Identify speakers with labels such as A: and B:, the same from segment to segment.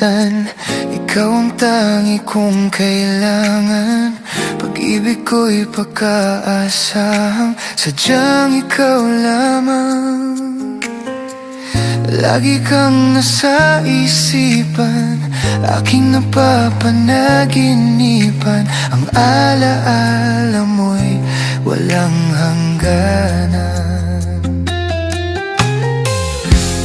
A: minsan. Ikaw ang tangi kong kailangan. Pag-ibig ko'y pagkaasahang sadyang ikaw lamang. Lagi kang nasa isipan, aking napapanaginipan. Ang alaala mo'y walang hangganan.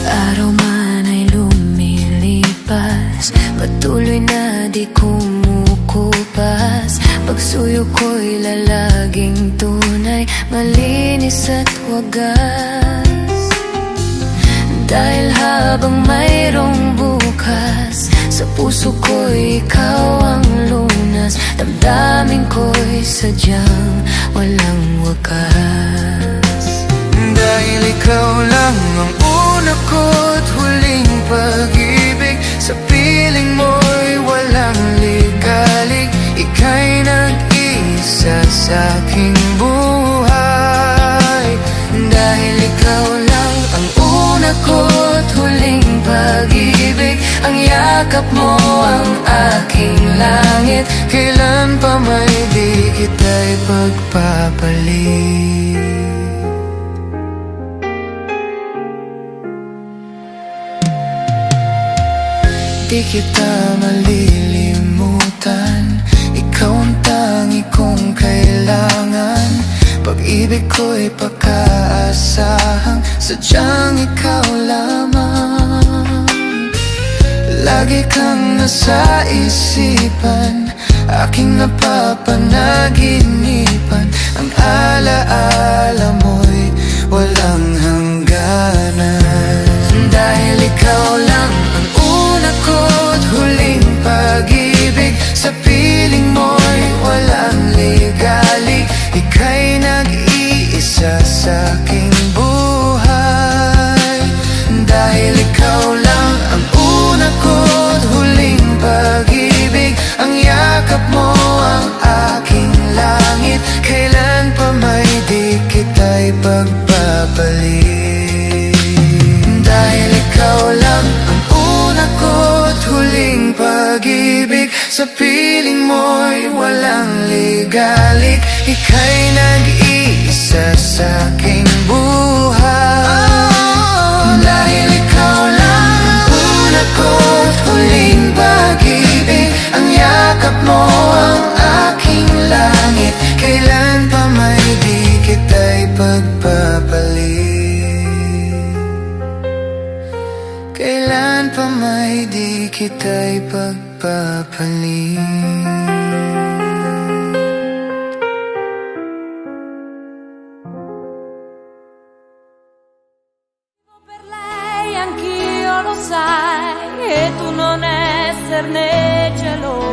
B: Araw man ay lumilipas, patuloy na di kumukupas. Pagsuyo ko'y lalaging tunay, malinis at wagas. Dahil habang mayroong bukas, sa puso ko'y ikaw ang lunas. Damdamin ko'y sadyang walang wakas.
A: Dahil ikaw lang ang una ko't huling pag-ibig, sa piling mo'y walang ligalig. Ika'y nag-iisa sa'king buhay. Dahil ikaw lang ang una ko't huling pag-ibig, ang yakap mo ang aking langit. Kailan pa may di kita'y pagpapalit. Di kita malilimutan, ikaw ang tangi kong kailangan. Pag-ibig ko'y pagkaasahang sadyang ikaw lamang. Lagi kang nasa isipan, aking napapanaginipan. Ang alaala mo'y walang hangganan. Dahil ikaw lang ang una ko't huling pag-ibig, sa piling mo'y walang ligalig. Ika'y nag-iisa sa'king buhay. Dahil ikaw lang ang una ko't huling pag-ibig, ang yakap mo ang aking langit. Kailan pa may di kita'y pagpapalit. Dahil ikaw lang ang una ko't huling pag-ibig, sa piling mo'y walang ligalig. Ika'y nag-iisa sa'king buhay. Dahil ikaw lang ang una ko't huling pag-ibig, ang yakap mo ang aking langit. Kailan pa may di kita'y pagpapalit. Kailan pa may di kita'y pagpapalit.
C: Per lei anch'io lo sai, e tu non esserne geloso.